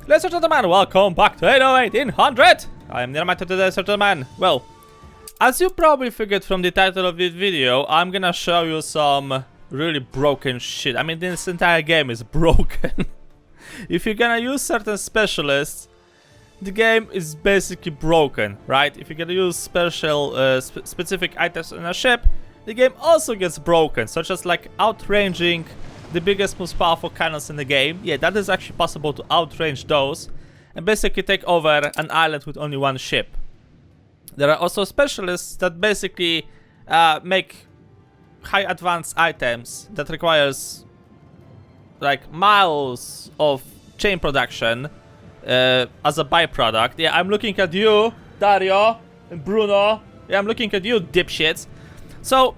Ladies and gentlemen, welcome back to Anno 1800! I am Nirmata today, ladies and gentlemen. Well, as you probably figured from the title of this video, I'm gonna show you some really broken shit. I mean, this entire game is broken. If you're gonna use certain specialists, the game is basically broken, right? If you're gonna use specific items in a ship, the game also gets broken, such as like outranging the biggest, most powerful cannons in the game. Yeah, that is actually possible to outrange those and basically take over an island with only one ship. There are also specialists that basically make high advanced items that requires like miles of chain production as a byproduct. Yeah, I'm looking at you, Dario and Bruno. Yeah, I'm looking at you, dipshits. So,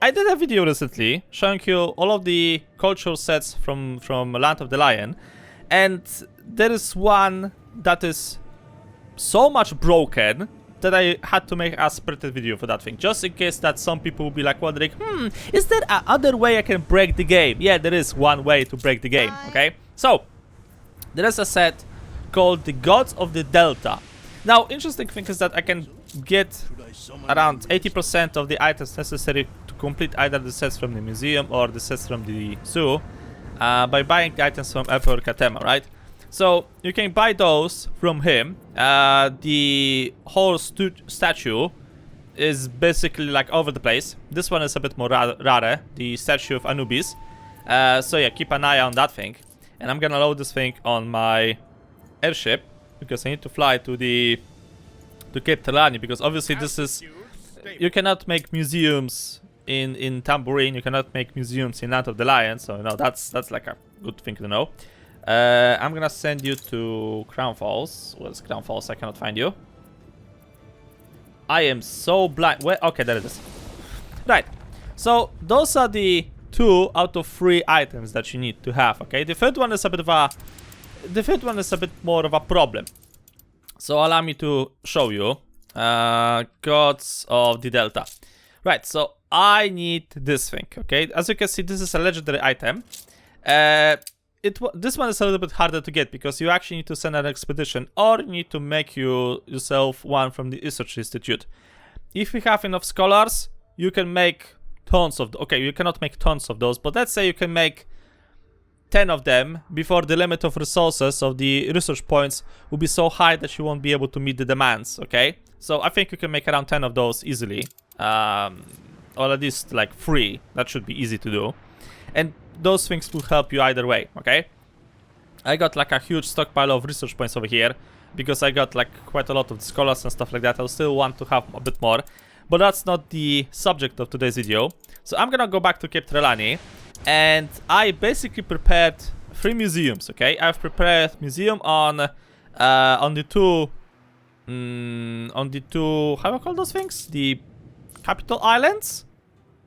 I did a video recently showing you all of the cultural sets from Land of the Lion, and there is one that is so much broken that I had to make a separated video for that thing, just in case that some people will be like wondering, is there another way I can break the game? Yeah, there is one way to break the game, okay? So, there is a set called the Gods of the Delta. Now, interesting thing is that I can get around 80% of the items necessary to complete either the sets from the museum or the sets from the zoo by buying the items from Emperor Katema, right? So you can buy those from him. The whole statue is basically like over the place. This one is a bit more rare, the statue of Anubis. So yeah, keep an eye on that thing. And I'm gonna load this thing on my airship because I need to fly to Cape Trelani, because obviously this is, you cannot make museums in Tambourine, you cannot make museums in Land of the Lion, so you know that's like a good thing to know. I'm gonna send you to Crown Falls. Where's Crown Falls? I cannot find you. I am so blind. Where? Okay, there it is. Right. So those are the 2 out of 3 items that you need to have. Okay. The third one is a bit more of a problem. So allow me to show you. Gods of the Delta. Right, so I need this thing, okay? As you can see, this is a legendary item. This one is a little bit harder to get because you actually need to send an expedition, or you need to make yourself one from the Research Institute. If you have enough scholars, you can make tons of... Okay, you cannot make tons of those, but let's say you can make 10 of them before the limit of resources of the research points will be so high that you won't be able to meet the demands, okay? So I think you can make around 10 of those easily. Or at least like 3. That should be easy to do. And those things will help you either way, okay? I got like a huge stockpile of research points over here because I got like quite a lot of scholars and stuff like that. I'll still want to have a bit more, but that's not the subject of today's video. So I'm gonna go back to Cape Trelani. And I basically prepared 3 museums, okay? I've prepared museum on the two, how do I call those things? The capital islands?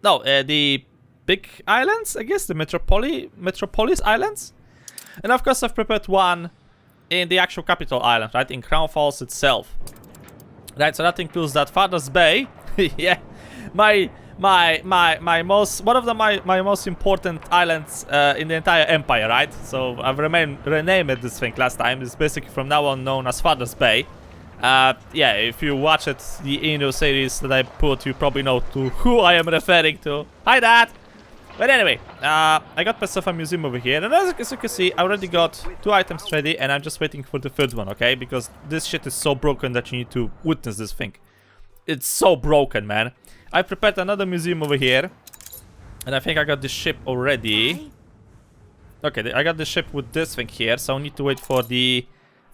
No, the big islands, I guess, the Metropolis Islands. And of course I've prepared one in the actual capital island, right? In Crown Falls itself. Right, so that includes that Father's Bay. Yeah, my most important islands in the entire empire, right? So I've renamed this thing last time. It's basically from now on known as Father's Bay. Yeah, if you watch the Anno series that I put, you probably know to who I am referring to. Hi, Dad! But anyway, I got myself a museum over here, and as you can see, I already got 2 items ready, and I'm just waiting for the 3rd one, okay? Because this shit is so broken that you need to witness this thing. It's so broken, man. I prepared another museum over here, and I think I got the ship already. Okay, I got the ship with this thing here, so I need to wait for the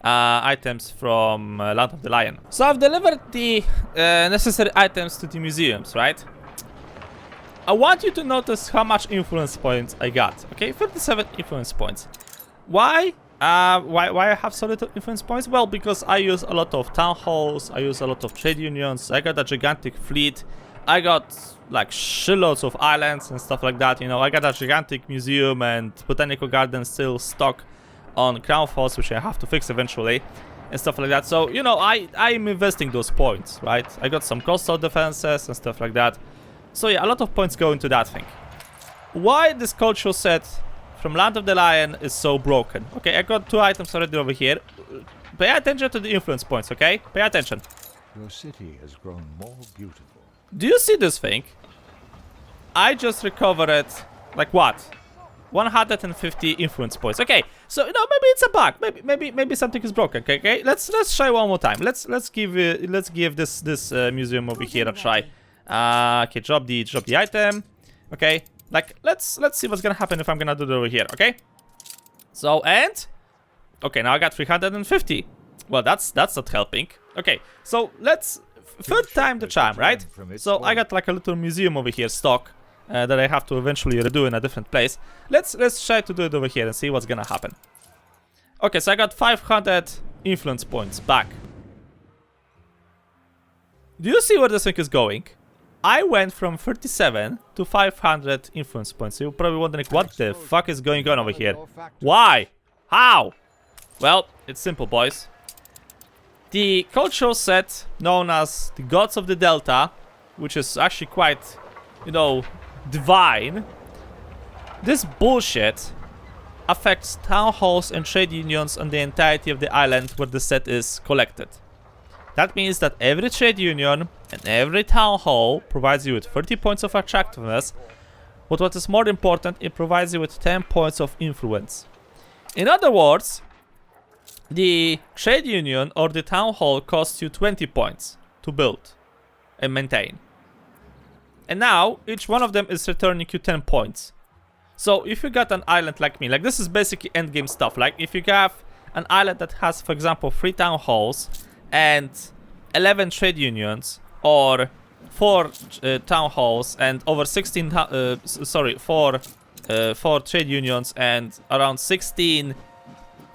items from Land of the Lion. So I've delivered the necessary items to the museums, right? I want you to notice how much influence points I got. Okay, 57 influence points. Why? Why I have so little influence points? Well, because I use a lot of town halls, I use a lot of trade unions, I got a gigantic fleet. I got like shitloads of islands and stuff like that, you know. I got a gigantic museum and botanical garden still stuck on Crown Falls, which I have to fix eventually, and stuff like that. So, you know, I'm investing those points, right? I got some coastal defenses and stuff like that. So yeah, a lot of points go into that thing. Why this cultural set from Land of the Lion is so broken. Okay, I got 2 items already over here. Pay attention to the influence points, okay? Pay attention. Your city has grown more beautiful. Do you see this thing? I just recovered, like what? 150 influence points. Okay, so maybe it's a bug. Maybe something is broken. Okay. Let's try one more time. Let's give this museum over here a try. Okay, drop the item. Okay, like let's see what's gonna happen if I'm gonna do it over here. Okay. So okay, now I got 350. Well, that's not helping. Okay, so let's third time the charm, right? So I got like a little museum over here stock. That I have to eventually redo in a different place. Let's try to do it over here and see what's gonna happen. Okay, so I got 500 influence points back. Do you see where this thing is going? I went from 37 to 500 influence points. So you're probably wondering what the fuck is going on over here. Why? How? Well, it's simple, boys. The cultural set known as the Gods of the Delta, which is actually quite, divine. This bullshit affects town halls and trade unions on the entirety of the island where the set is collected. That means that every trade union and every town hall provides you with 30 points of attractiveness, but what is more important, it provides you with 10 points of influence. In other words, the trade union or the town hall costs you 20 points to build and maintain. And now, each one of them is returning you 10 points. So, if you got an island like me, like this is basically endgame stuff. Like, if you have an island that has, for example, 3 town halls and 11 trade unions, or 4 town halls and over 4 trade unions and around 16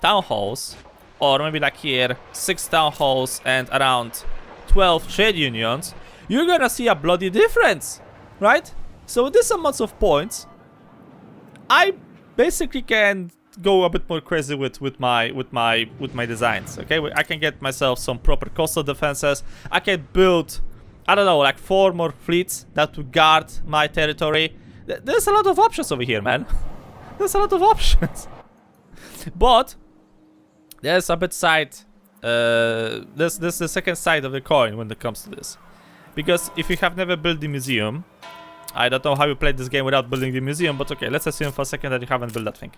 town halls, or maybe like here, 6 town halls and around 12 trade unions, you're gonna see a bloody difference, right? So with this amount of points, I basically can go a bit more crazy with my designs. Okay, I can get myself some proper coastal defenses. I can build, I don't know, like 4 more fleets that will guard my territory. There's a lot of options over here, man. There's a lot of options. But there's a bit side. There's the second side of the coin when it comes to this. Because if you have never built the museum, I don't know how you played this game without building the museum, but okay, let's assume for a second that you haven't built that thing.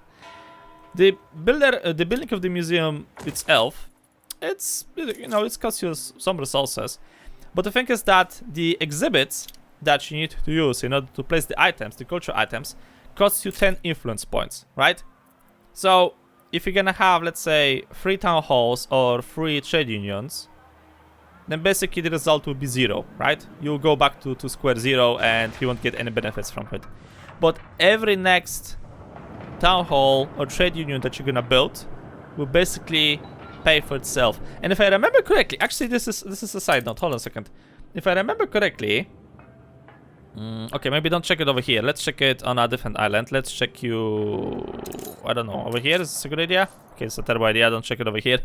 The building of the museum itself, it costs you some resources. But the thing is that the exhibits that you need to use in order to place the items, the cultural items, costs you 10 influence points, right? So if you're gonna have, let's say, 3 town halls or 3 trade unions, then basically the result will be 0, right? You'll go back to square 0 and you won't get any benefits from it. But every next town hall or trade union that you're gonna build will basically pay for itself. And if I remember correctly, actually this is a side note, hold on a second. If I remember correctly, okay, maybe don't check it over here. Let's check it on a different island. Let's check you, I don't know, over here. Is this a good idea? Okay, it's a terrible idea. Don't check it over here.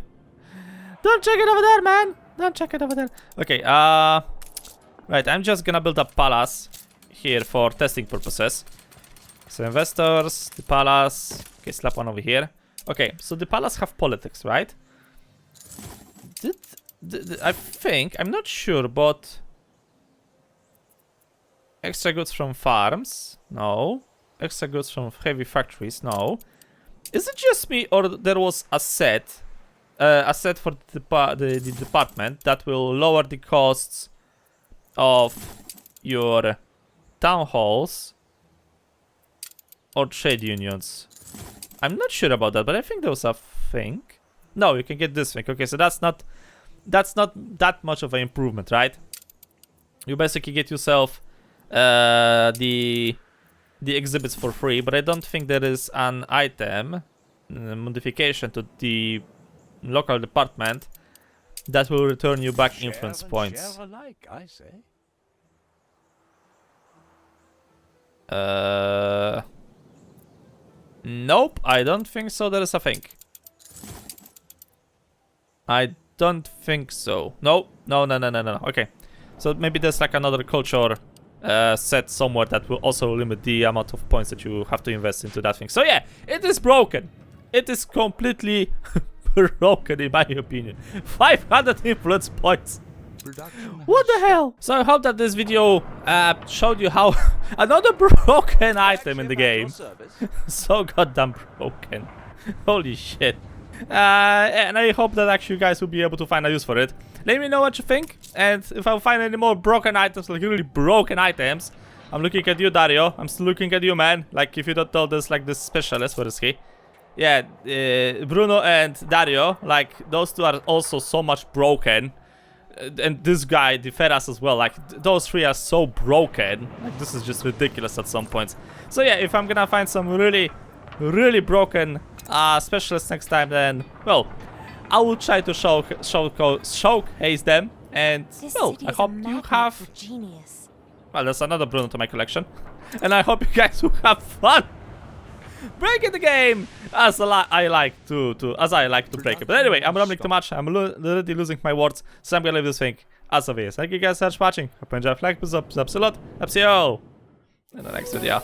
Don't check it over there, man. Don't check it over there. Okay, right, I'm just gonna build a palace here for testing purposes. So investors, the palace. Okay, slap one over here. Okay, so the palace have politics, right? I think, I'm not sure, but extra goods from farms? No. Extra goods from heavy factories? No. Is it just me, or there was a set for the department that will lower the costs of your town halls or trade unions? I'm not sure about that, but I think there was a thing. No, you can get this thing. Okay, so that's not that much of an improvement, right? You basically get yourself the exhibits for free, but I don't think there is an item modification to the local department that will return you back influence points. Share alike, I say. Nope, I don't think so. There is a thing. I don't think so. No. Okay. So maybe there's like another culture set somewhere that will also limit the amount of points that you have to invest into that thing. So yeah, it is broken. It is completely broken in my opinion. 500 influence points. What the hell? So I hope that this video showed you how another broken item in the game. So goddamn broken. Holy shit. And I hope that actually you guys will be able to find a use for it. Let me know what you think, and if I find any more broken items, like really broken items. I'm looking at you, Dario. I'm still looking at you, man. Like, if you don't know this, like, this specialist, where is he? Yeah, Bruno and Dario, like, those two are also so much broken. And this guy, the Ferras as well, like, those three are so broken. Like, this is just ridiculous at some points. So yeah, if I'm gonna find some really broken specialists next time, then, well, I will try to showcase them, and well, I hope you have. Well, there's another Bruno to my collection, and I hope you guys will have fun breaking the game as I like to break it. But anyway, I'm rambling too much. I'm already losing my words, so I'm gonna leave this thing as of is. Thank you guys so much for watching. Hope you enjoyed. Like, thumbs up, a lot. I'll see you all in the next video.